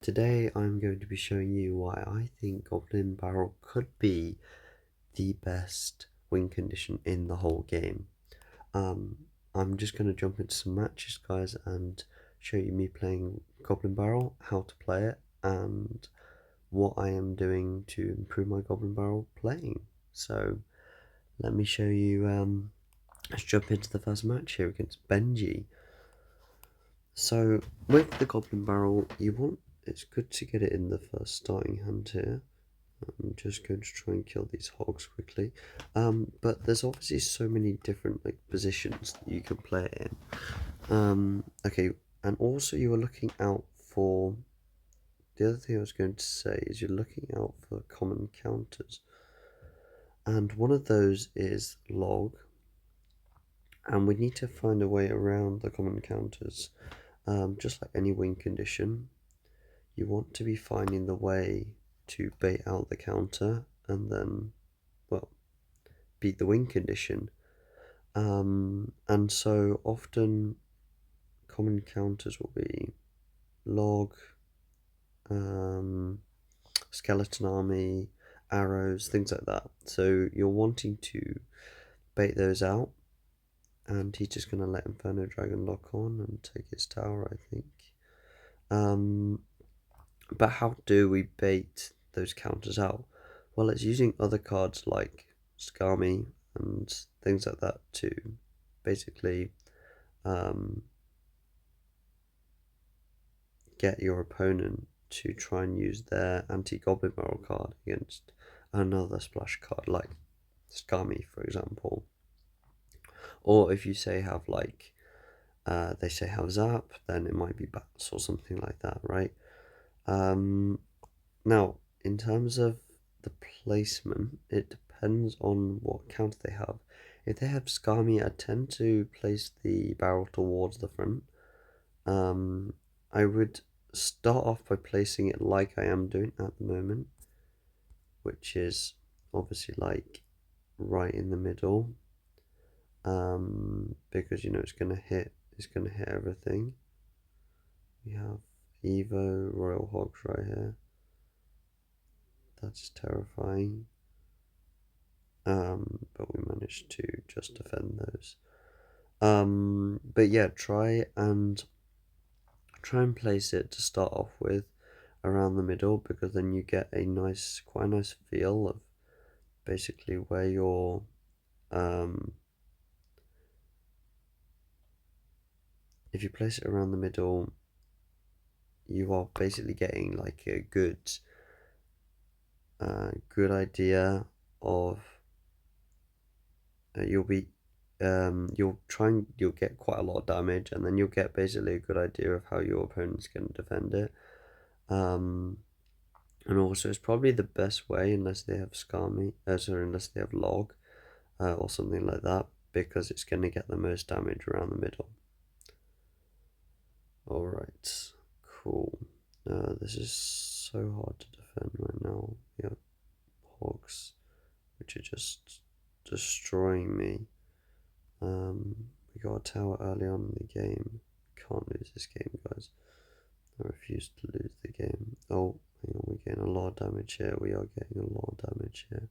Today I'm going to be showing you why I think Goblin Barrel could be the best win condition in the whole game. Um, I'm just going to jump into some matches, guys, and show you me playing Goblin Barrel, how to play it, and what I am doing to improve my Goblin Barrel playing. So let me show you. Let's jump into the first match here against Benji. So with the Goblin Barrel, it's good to get it in the first starting hand here. I'm just going to try and kill these hogs quickly. But there's obviously so many different positions that you can play it in. Okay, and also you are looking out for. The other thing I was going to say is you're looking out for common counters, and one of those is log, and we need to find a way around the common counters. Just like any win condition, you want to be finding the way to bait out the counter and then, well, beat the win condition. And so often common counters will be log, skeleton army, arrows, things like that. So you're wanting to bait those out, and he's just going to let Inferno Dragon lock on and take his tower, I think. But how do we bait those counters out? Well, it's using other cards like Skami and things like that to basically get your opponent to try and use their anti-Goblin Barrel card against another splash card like Skami, for example. Or if you say have they say have Zap, then it might be Bats or something like that, right? Now, in terms of the placement, it depends on what counter they have. If they have Skami, I tend to place the barrel towards the front. I would start off by placing it like I am doing at the moment, which is obviously like right in the middle, because it's gonna hit everything. We have Evo Royal Hogs right here. That's terrifying. But we managed to just defend those. But yeah, try and place it to start off with around the middle, because then you get quite a nice feel of basically where you're if you place it around the middle, you are basically getting like a good idea of you'll get quite a lot of damage, and then you'll get basically a good idea of how your opponent's going to defend it. And also it's probably the best way, unless they have unless they have log or something like that, because it's going to get the most damage around the middle. Alright, cool. This is so hard to defend right now. We have hogs which are just destroying me. We got a tower early on in the game. Can't lose this game, guys. I refuse to lose the game. Oh, hang on, we're getting a lot of damage here. We are getting a lot of damage here.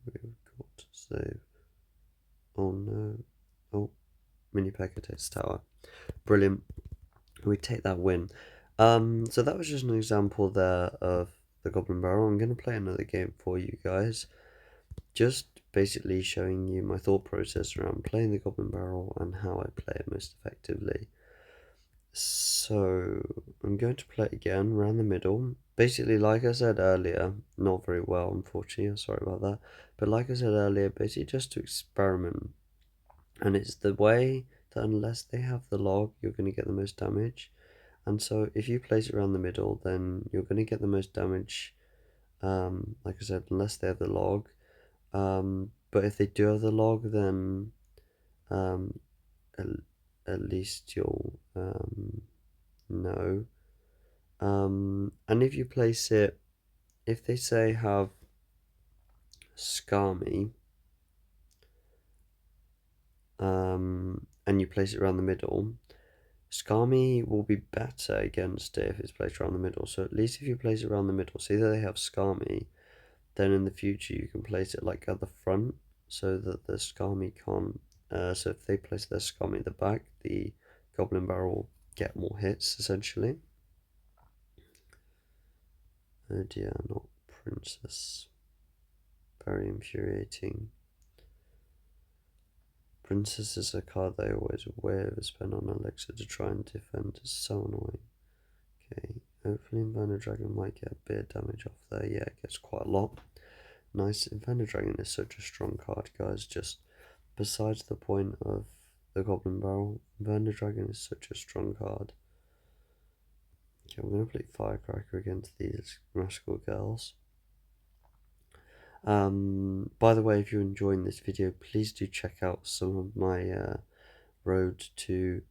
Okay, we've got to save. Oh no. Oh, Mini P.E.K.K.A takes tower. Brilliant. We take that win. So that was just an example there of the Goblin Barrel. I'm going to play another game for you guys, just basically showing you my thought process around playing the Goblin Barrel and how I play it most effectively. So I'm going to play it again around the middle. Basically, like I said earlier, not very well, unfortunately, sorry about that. But like I said earlier, basically just to experiment. And it's the way that unless they have the log, you're going to get the most damage. And so if you place it around the middle, then you're going to get the most damage, like I said, unless they have the log. But if they do have the log, then at least you'll know. And if you place it, if they say have Skami, and you place it around the middle, Skami will be better against it if it's placed around the middle. So at least if you place it around the middle, see that they have Skami, then in the future you can place it like at the front so that the Skami can't. So if they place their Skami at the back, the Goblin Barrel will get more hits essentially. Oh dear, not Princess. Very infuriating. Princess is a card they always wear spend on Elixir to try and defend. It's so annoying. Okay, hopefully Inferno Dragon might get a bit of damage off there. Yeah, it gets quite a lot. Nice. Inferno Dragon is such a strong card, guys. Just besides the point of the Goblin Barrel, Inferno Dragon is such a strong card. Okay, I'm going to play Firecracker against these Rascal Girls. By the way, if you're enjoying this video, please do check out some of my road to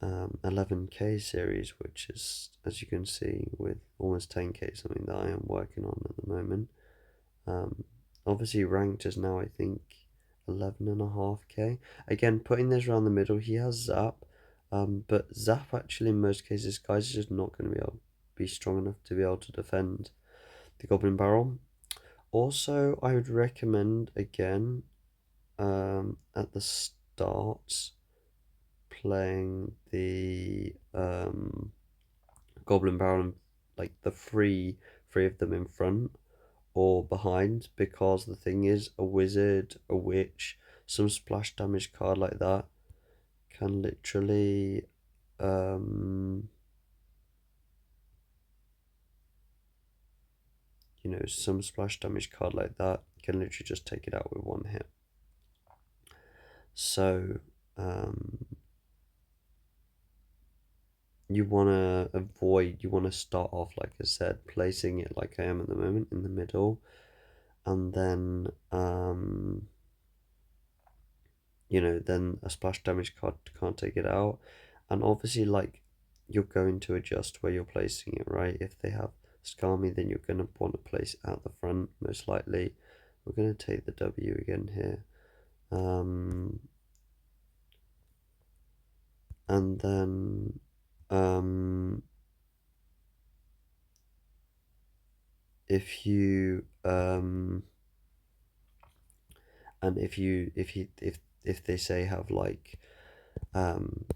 11k series, which is, as you can see, with almost 10k, something that I am working on at the moment. Obviously ranked is now, I think, 11.5k. Again, putting this around the middle, he has Zap, but Zap actually in most cases, guys, is just not going to be strong enough to be able to defend the Goblin Barrel. Also, I would recommend, again, at the start, playing the Goblin Barrel, like the three of them in front or behind, because the thing is, a wizard, a witch, some splash damage card like that can literally you know, some splash damage card like that can literally just take it out with one hit. So you want to avoid, you want to start off, like I said, placing it like I am at the moment in the middle, and then you know, then a splash damage card can't take it out. And obviously, like, you're going to adjust where you're placing it, right? If they have Skami, then you're going to want to place it at the front, most likely. We're going to take the W again here. And then if you and if they say have like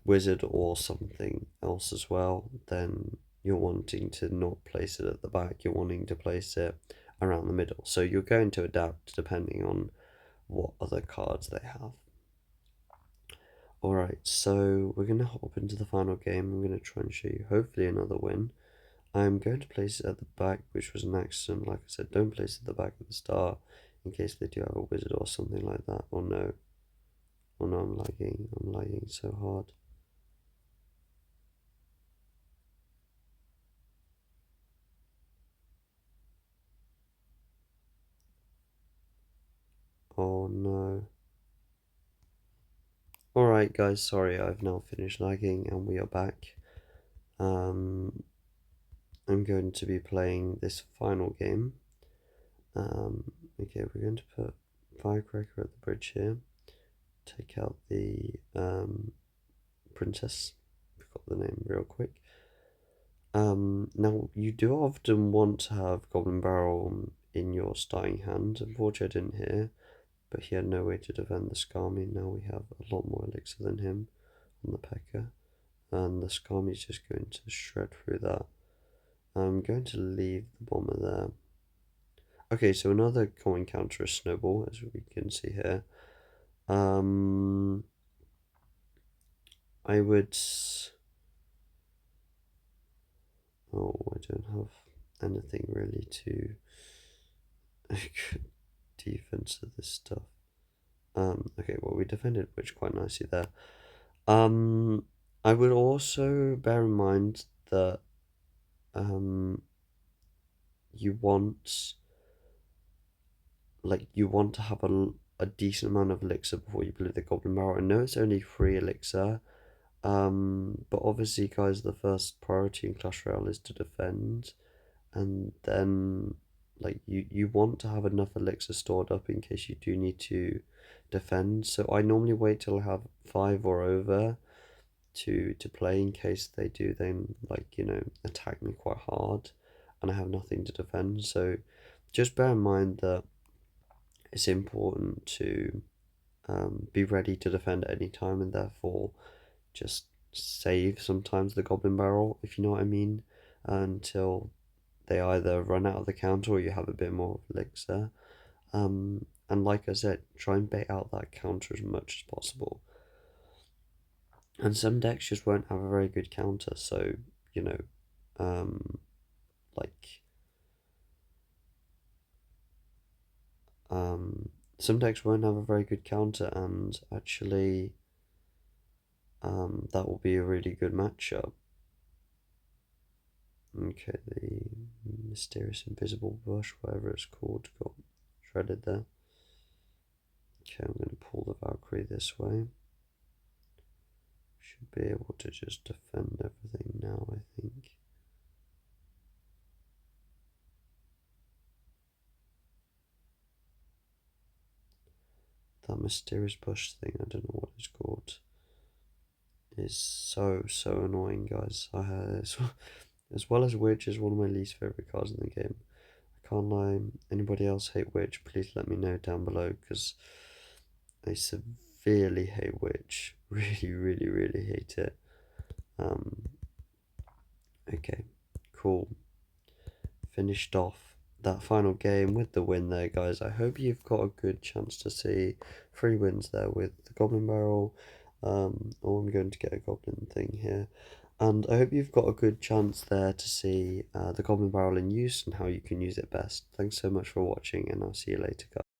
wizard or something else as well, then you're wanting to not place it at the back, you're wanting to place it around the middle. So you're going to adapt depending on what other cards they have. Alright, so we're going to hop into the final game. I'm going to try and show you hopefully another win. I'm going to place it at the back, which was an accident. Like I said, don't place it at the back at the start in case they do have a wizard or something like that. Or no. Oh no, I'm lagging so hard. Oh no. Alright guys, sorry, I've now finished lagging and we are back. I'm going to be playing this final game. Okay, we're going to put Firecracker at the bridge here. Take out the princess. Forgot the name real quick. Now you do often want to have Goblin Barrel in your starting hand. Unfortunately, I didn't hear, but he had no way to defend the Skami. Now we have a lot more elixir than him on the P.E.K.K.A. And the Skami is just going to shred through that. I'm going to leave the bomber there. Okay, so another common counter is Snowball, as we can see here. I would... Oh, I don't have anything really to defense of this stuff. Okay, well, we defended Witch quite nicely there. I would also bear in mind that you want to have a decent amount of elixir before you play the Goblin Barrel. I know it's only 3 elixir, but obviously, guys, the first priority in Clash Royale is to defend, and then like you want to have enough elixir stored up in case you do need to defend. So I normally wait till I have 5 or over to play in case they do then, like, attack me quite hard and I have nothing to defend. So just bear in mind that it's important to be ready to defend at any time, and therefore just save sometimes the goblin barrel, if you know what I mean, until they either run out of the counter or you have a bit more elixir. And like I said, try and bait out that counter as much as possible. And some decks just won't have a very good counter, so you know, um, like um, some decks won't have a very good counter, and actually, that will be a really good matchup. Okay, the mysterious invisible bush, whatever it's called, got shredded there. Okay, I'm going to pull the Valkyrie this way. Should be able to just defend everything now, I think. That mysterious bush thing, I don't know what it's called, is so annoying, guys. As well as Witch is one of my least favourite cards in the game. I can't lie. Anybody else hate Witch, please let me know down below, because I severely hate Witch. Really, really, really hate it. Okay, cool. Finished off that final game with the win there, guys. I hope you've got a good chance to see 3 wins there with the Goblin Barrel. Oh, I'm going to get a Goblin thing here. And I hope you've got a good chance there to see the Goblin Barrel in use and how you can use it best. Thanks so much for watching, and I'll see you later, guys.